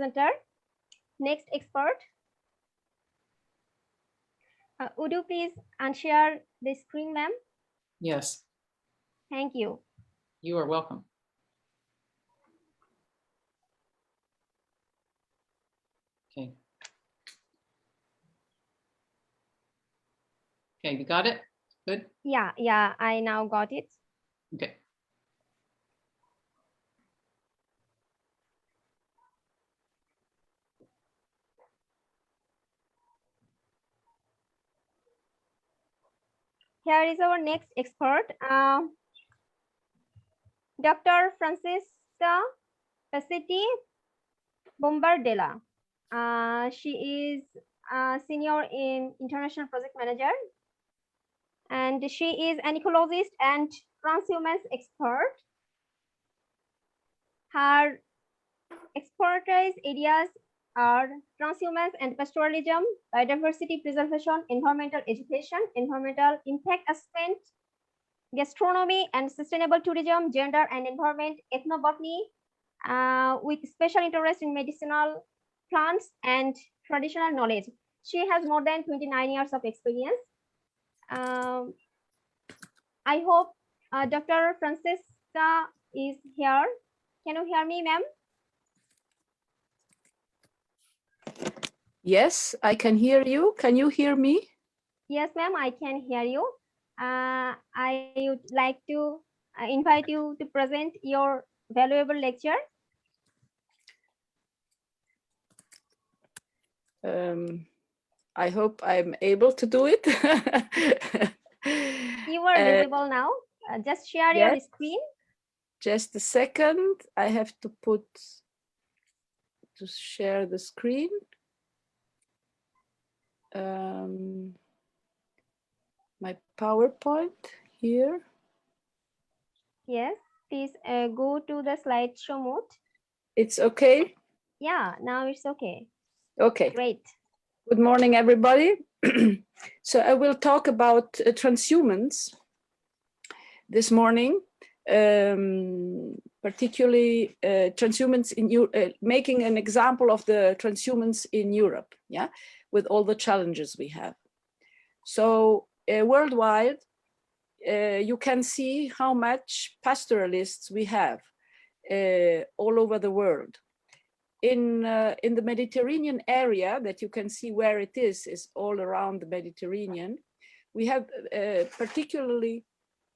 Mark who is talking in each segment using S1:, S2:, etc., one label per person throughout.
S1: presenter. Next expert. Would you please unshare the screen, ma'am?
S2: Yes.
S1: Thank you.
S2: You are welcome. Okay. Okay, you got it? Good?
S1: Yeah, I now got it.
S2: Okay.
S1: Here is our next expert, Dr. Francesca Pasetti Bombardella. She is a senior in international project manager, and she is an ecologist and transhumance expert. Her expertise areas are transhumance and pastoralism, biodiversity preservation, environmental education, environmental impact assessment, gastronomy and sustainable tourism, gender and environment, ethnobotany, with special interest in medicinal plants and traditional knowledge. She has more than 29 years of experience. I hope Dr. Francesca is here. Can you hear me, ma'am?
S3: Yes, I can hear you. Can you hear me?
S1: Yes, ma'am, I can hear you. I would like to invite you to present your valuable lecture.
S3: I hope I'm able to do it.
S1: You are visible now. Just share your screen.
S3: Just a second. I have to share the screen. My PowerPoint here.
S1: Yes, please go to the slideshow mode.
S3: It's okay?
S1: Yeah, now it's okay.
S3: Okay.
S1: Great.
S3: Good morning, everybody. So I will talk about transhumance this morning, particularly transhumance in making an example of the transhumance in Europe, yeah, with all the challenges we have. So worldwide, you can see how much pastoralists we have all over the world. In the Mediterranean area that you can see where it is all around the Mediterranean, we have particularly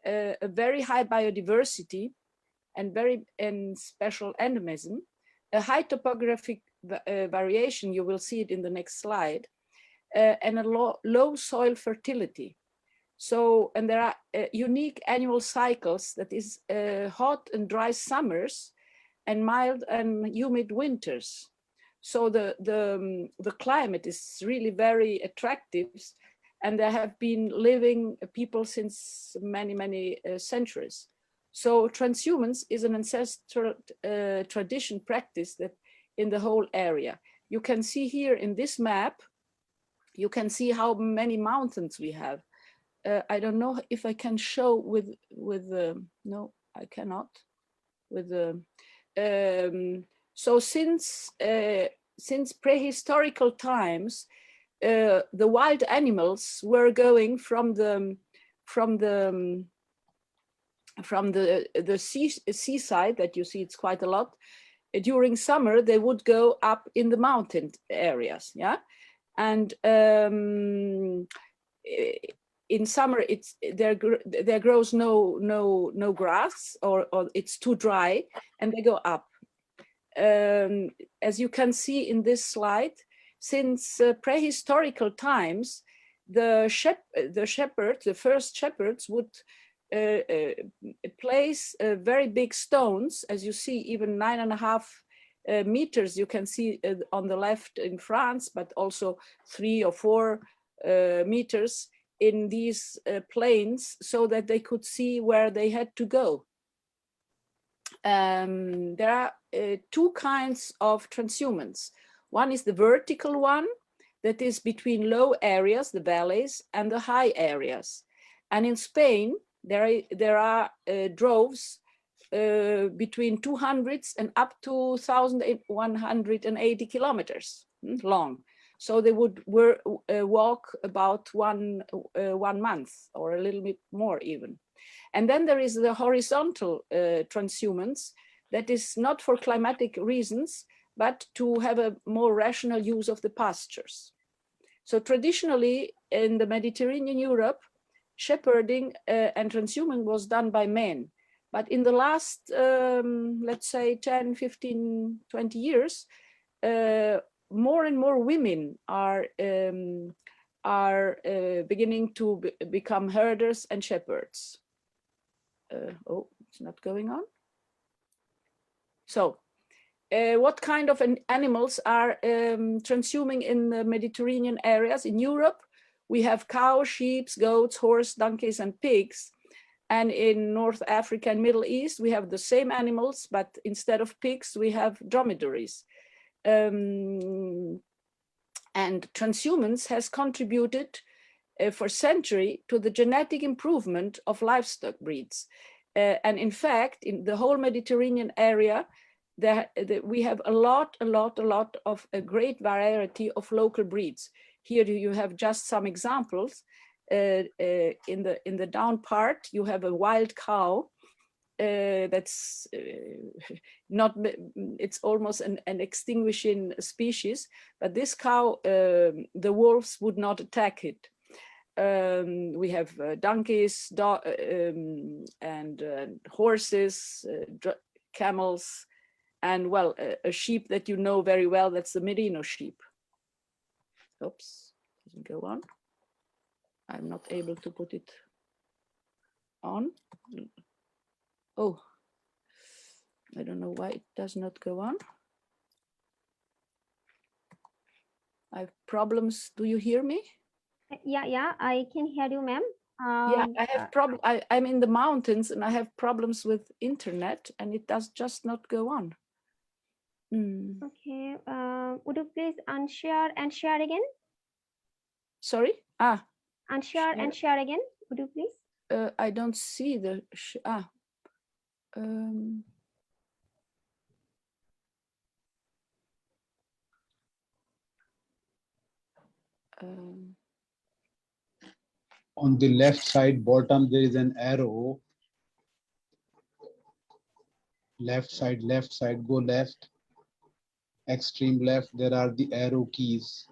S3: a very high biodiversity and special endemism, a high topographic variation, you will see it in the next slide, and a low soil fertility. So, and there are unique annual cycles, that is hot and dry summers and mild and humid winters. So the climate is really very attractive, and there have been living people since many centuries. So transhumance is an ancestral tradition practice that in the whole area. You can see here in this map, you can see how many mountains we have. I don't know if I can show with no, I cannot with the. So since prehistorical times, the wild animals were going from the seaside that you see, it's quite a lot. During summer, they would go up in the mountain areas, yeah, and in summer there grows no grass, or it's too dry, and they go up. As you can see in this slide, since prehistorical times, the first shepherds would place very big stones, as you see, even 9.5 meters. You can see on the left in France, but also 3 or 4 meters in these plains, so that they could see where they had to go. There are 2 kinds of transhumance. One is the vertical one, that is between low areas, the valleys, and the high areas. And in Spain, there are droves between 200 and up to 1,180 kilometers long. So they would walk about one month or a little bit more even. And then there is the horizontal transhumance that is not for climatic reasons, but to have a more rational use of the pastures. So traditionally in the Mediterranean Europe, shepherding and transhumance was done by men. But in the last, let's say 10, 15, 20 years, more and more women are beginning to become herders and shepherds. Oh, it's not going on. So what kind of animals are transhuming in the Mediterranean areas? In Europe, we have cows, sheep, goats, horse, donkeys, and pigs. And in North Africa and Middle East, we have the same animals, but instead of pigs, we have dromedaries. And transhumance has contributed for centuries to the genetic improvement of livestock breeds. And in fact, in the whole Mediterranean area, we have a lot of a great variety of local breeds. Here you have just some examples. In the down part, you have a wild cow that's not, it's almost an extinguishing species, but this cow, the wolves would not attack it. We have donkeys, and horses, camels, and well, a sheep that you know very well, that's the merino sheep. Oops, doesn't go on. I'm not able to put it on. Oh, I don't know why it does not go on. I have problems. Do you hear me?
S1: Yeah, I can hear you, ma'am.
S3: Yeah, I have problem. I'm in the mountains and I have problems with internet, and it does just not go on.
S1: Okay, would you please unshare and share again?
S3: Sorry?
S1: Unshare and share again, would you please?
S3: I don't see the
S4: on the left side bottom, there is an arrow. Left side, go left. Extreme left, there are the arrow keys.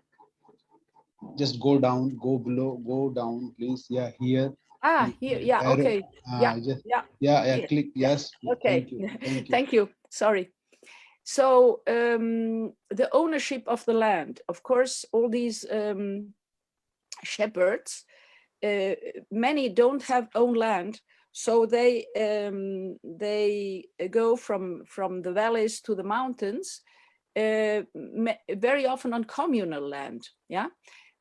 S4: Just go down, go below, go down, please. Yeah, here.
S3: Here, yeah,
S4: arrow.
S3: okay.
S4: Yeah, click, yes.
S3: Okay,
S4: Thank you. Thank you.
S3: Thank you, sorry. So the ownership of the land, of course, all these shepherds, many don't have own land, so they go from the valleys to the mountains, very often on communal land, yeah.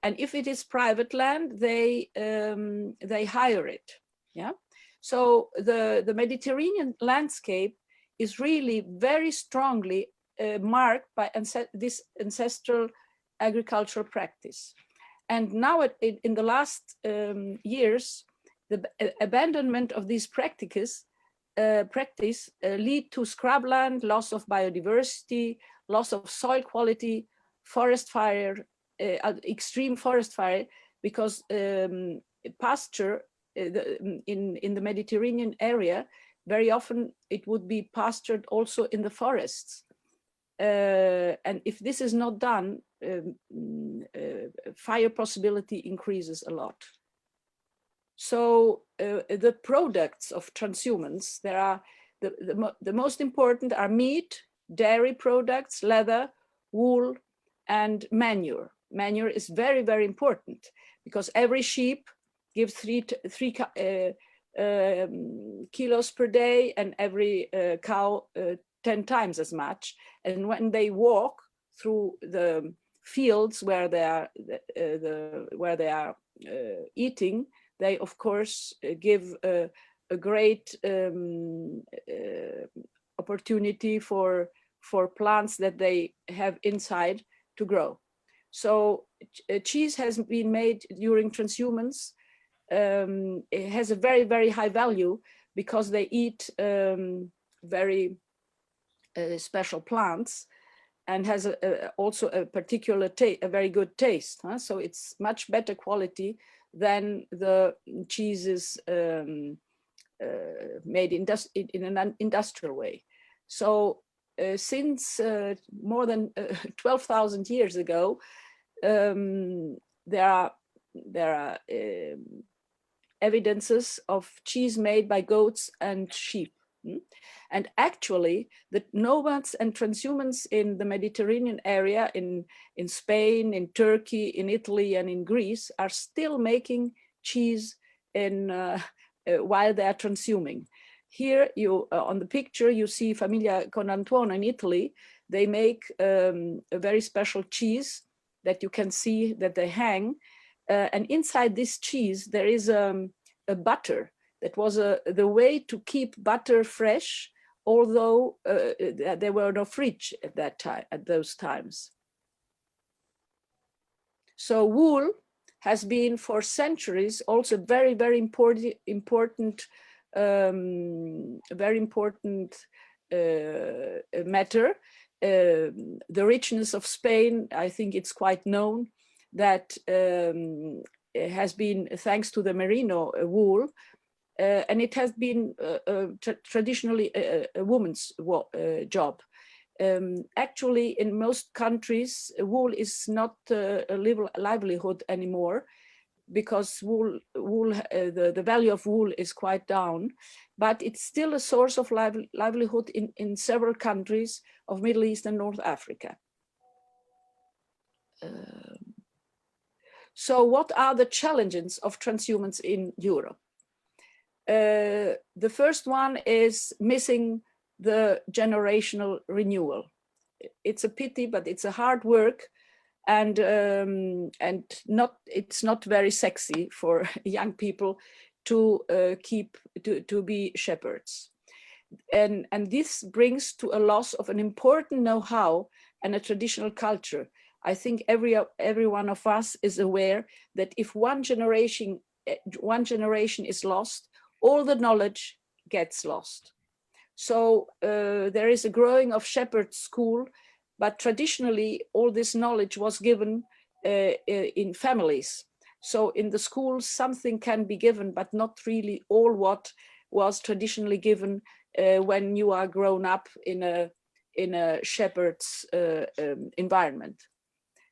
S3: And if it is private land, they hire it, yeah. So the Mediterranean landscape is really very strongly marked by this ancestral agricultural practice. And now in the last years, the abandonment of these practice lead to scrubland, loss of biodiversity, loss of soil quality, forest fire, extreme forest fire, because pasture in the Mediterranean area, very often it would be pastured also in the forests. And if this is not done, fire possibility increases a lot. So the products of transhumance, there are the most important are meat, dairy products, leather, wool, and manure. Manure is very, very important because every sheep gives 3 kilos per day, and every cow 10 times as much. And when they walk through the fields where they are eating, they of course give a great opportunity for plants that they have inside to grow. So cheese has been made during transhumance. It has a very, very high value because they eat very special plants, and has also a particular a very good taste. Huh? So it's much better quality than the cheeses made in an industrial way. So since more than 12,000 years ago, there are evidences of cheese made by goats and sheep. And actually, the nomads and transhumans in the Mediterranean area, in Spain, in Turkey, in Italy, and in Greece, are still making cheese while they are transhuming. Here, on the picture, you see Famiglia Conantuono in Italy. They make a very special cheese that you can see that they hang. And inside this cheese, there is a butter. That was the way to keep butter fresh, although there were no fridge at that time, at those times. So wool has been for centuries also very, very important matter. The richness of Spain, I think it's quite known that has been thanks to the merino wool. And it has been traditionally a woman's job. Actually, in most countries, wool is not a livelihood anymore, because the value of wool is quite down, but it's still a source of livelihood in several countries of Middle East and North Africa. So what are the challenges of transhumance in Europe? The first one is missing the generational renewal. It's a pity, but it's a hard work, and it's not very sexy for young people to be shepherds, and this brings to a loss of an important know-how and a traditional culture. I think every one of us is aware that if one generation is lost, all the knowledge gets lost. So there is a growing of shepherd school, but traditionally all this knowledge was given in families. So in the schools, something can be given, but not really all what was traditionally given when you are grown up in a shepherd's environment.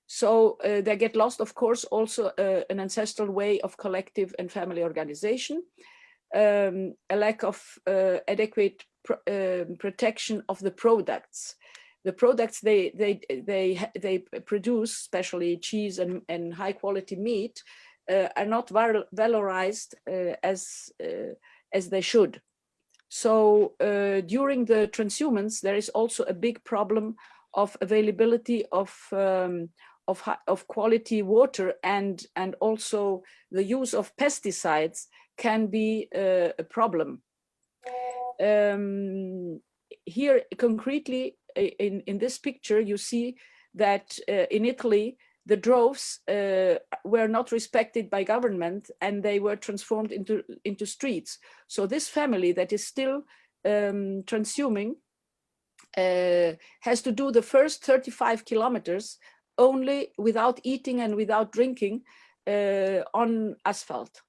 S3: So they get lost, of course, also an ancestral way of collective and family organization. A lack of adequate protection of the products. The products they produce, especially cheese and high quality meat, are not valorized as they should. So during the transhumance, there is also a big problem of availability of quality water, and also the use of pesticides can be a problem. Here, concretely, in this picture, you see that in Italy, the droves were not respected by government, and they were transformed into streets. So this family that is still transhuming has to do the first 35 kilometers only without eating and without drinking on asphalt.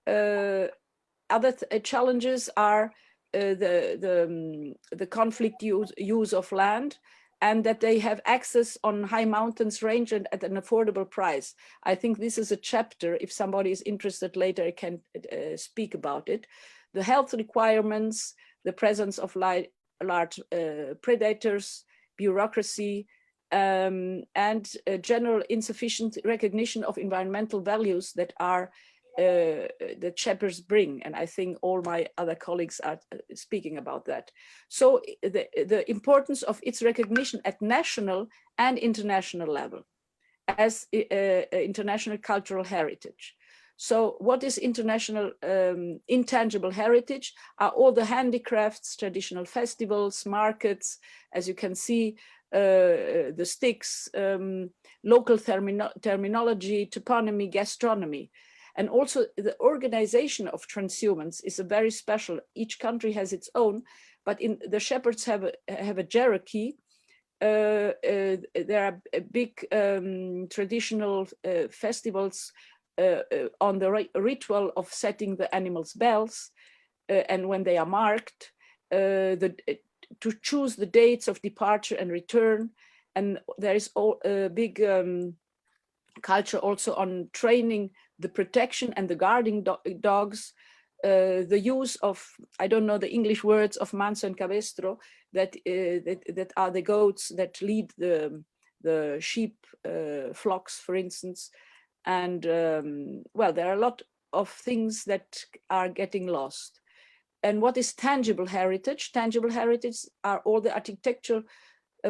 S3: Other challenges are the conflict use of land, and that they have access on high mountains range and at an affordable price. I think this is a chapter, if somebody is interested later, I can speak about it. The health requirements, the presence of large predators, bureaucracy, and general insufficient recognition of environmental values that are the shepherds bring. And I think all my other colleagues are speaking about that. So the importance of its recognition at national and international level as international cultural heritage. So what is international intangible heritage? Are all the handicrafts, traditional festivals, markets, as you can see, the sticks, local terminology, toponymy, gastronomy. And also the organization of transhumans is a very special. Each country has its own, but in the shepherds have a hierarchy. There are big traditional festivals on the ritual of setting the animals' bells, and when they are marked, to choose the dates of departure and return. And there is a big culture also on training the protection and the guarding dogs, the use of, I don't know the English words, of manso and cabestro, that are the goats that lead the sheep flocks, for instance. And well, there are a lot of things that are getting lost. And what is tangible heritage? Tangible heritage are all the architectural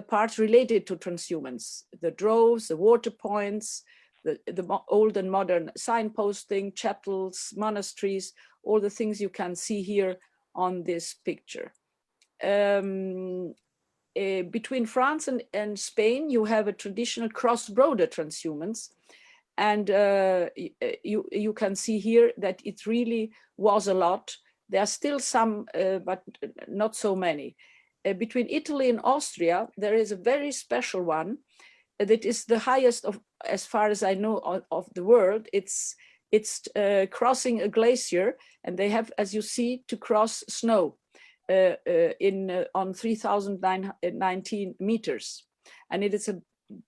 S3: parts related to transhumance: the droves, the water points, the old and modern signposting, chapels, monasteries, all the things you can see here on this picture. Between France and Spain, you have a traditional cross-border transhumance. And you can see here that it really was a lot. There are still some, but not so many. Between Italy and Austria, there is a very special one that is the highest of, as far as I know, of the world. It's crossing a glacier, and they have, as you see, to cross snow on 3,019 meters. And it is a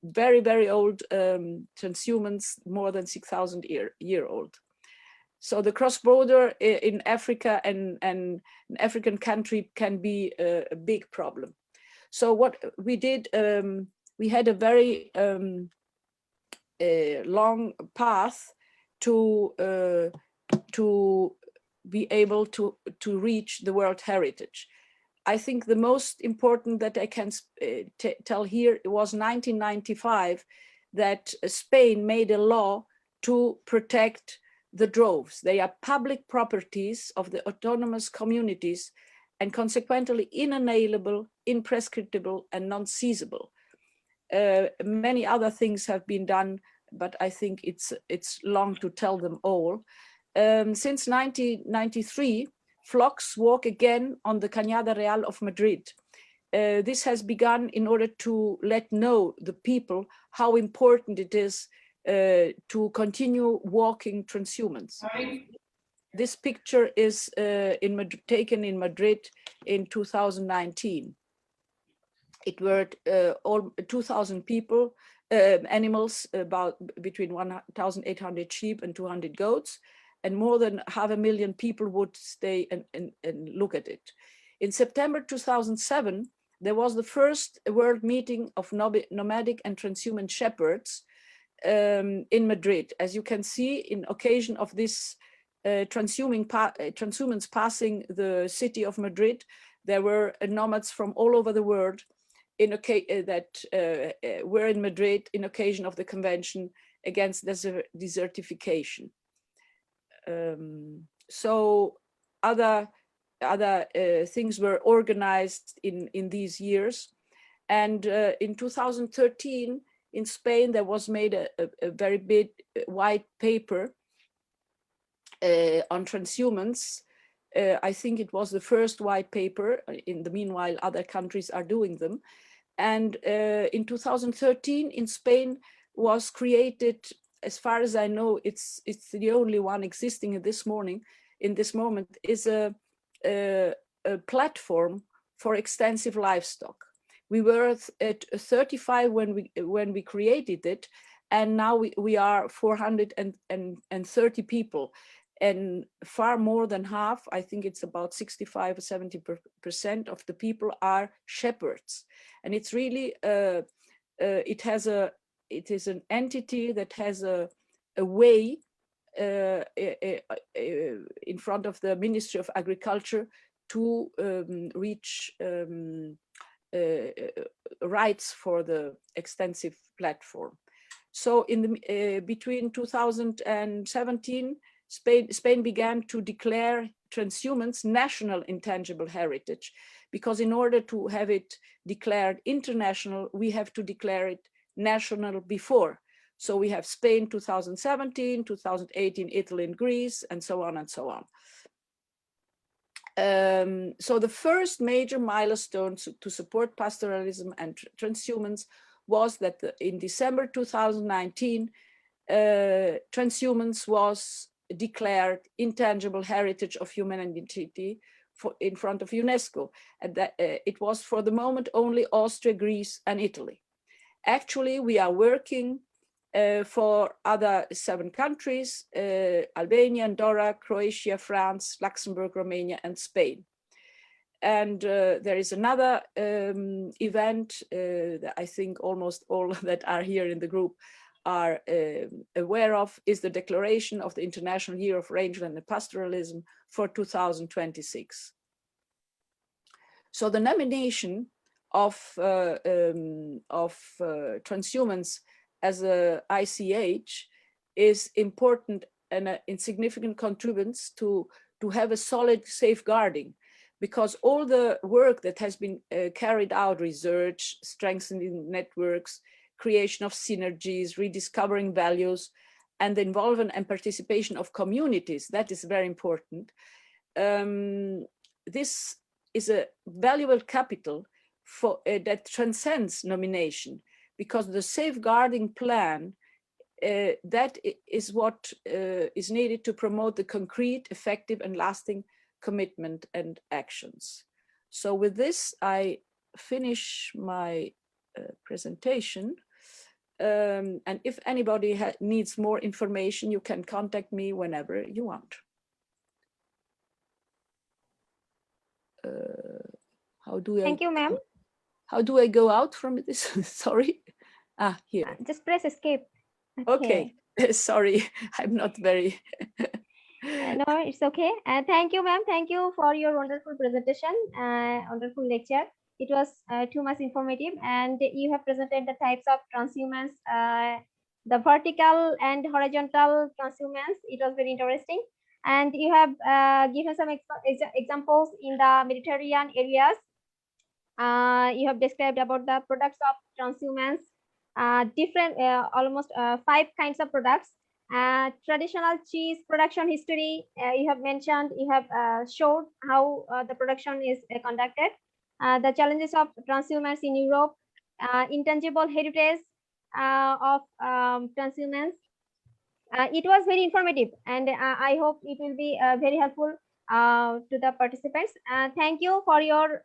S3: very, very old transhumance, more than 6,000 year old. So the cross-border in Africa and an African country can be a big problem. So what we did, we had a very long path to be able to reach the World Heritage. I think the most important that I can tell here was 1995, that Spain made a law to protect the droves. They are public properties of the autonomous communities and consequently inalienable, imprescriptible, and non-seizable. Many other things have been done, but I think it's long to tell them all. Since 1993, flocks walk again on the Cañada Real of Madrid. This has begun in order to let know the people how important it is to continue walking transhumance. This picture is taken in Madrid in 2019. It were all 2,000 people, animals, about between 1,800 sheep and 200 goats, and more than 500,000 people would stay and look at it. In September 2007, there was the first world meeting of nomadic and transhuman shepherds in Madrid. As you can see, in occasion of this transhumans passing the city of Madrid, there were nomads from all over the world that were in Madrid in occasion of the convention against desertification. So other things were organized in these years. And in 2013, in Spain, there was made a very big white paper on transhumance. I think it was the first white paper. In the meanwhile, other countries are doing them. And in 2013, in Spain, was created, as far as I know, it's the only one existing at this moment, is a platform for extensive livestock. We were at 35 when we created it, and now we are 430 people, and far more than half, I think it's about 65 or 70% of the people are shepherds. And it's really it is an entity that has a way in front of the Ministry of Agriculture to reach rights for the extensive platform. So between 2017, Spain began to declare transhumance national intangible heritage, because in order to have it declared international, we have to declare it national before. So we have Spain 2017, 2018, Italy and Greece, and so on and so on. So the first major milestone to support pastoralism and transhumance was that in December 2019, transhumance was declared intangible heritage of humanity in front of UNESCO, and that it was for the moment only Austria, Greece, and Italy. Actually, we are working for other 7 countries, Albania, Andorra, Croatia, France, Luxembourg, Romania, and Spain. And there is another event that I think almost all that are here in the group are aware of, is the declaration of the International Year of Rangeland and Pastoralism for 2026. So the nomination of transhumance as a ICH is important and insignificant contributes to have a solid safeguarding, because all the work that has been carried out, research, strengthening networks, creation of synergies, rediscovering values, and the involvement and participation of communities, that is very important. This is a valuable capital for that transcends nomination, because the safeguarding plan that is what is needed to promote the concrete, effective, and lasting commitment and actions. So with this, I finish my presentation. And if anybody needs more information, you can contact me whenever you want. How do I?
S1: Thank you, ma'am.
S3: How do I go out from this? Sorry. Ah, here.
S1: Just press escape.
S3: Okay. Sorry, I'm not very.
S1: No, it's okay. Thank you, ma'am. Thank you for your wonderful presentation, wonderful lecture. It was too much informative, and you have presented the types of transhumance, the vertical and horizontal transhumance. It was very interesting, and you have given some examples in the Mediterranean areas. You have described about the products of transhumance, different, almost 5 kinds of products. Traditional cheese production history, you have mentioned, you have showed how the production is conducted, the challenges of transhumance in Europe, intangible heritage of transhumance. It was very informative, and I hope it will be very helpful to the participants. Thank you for your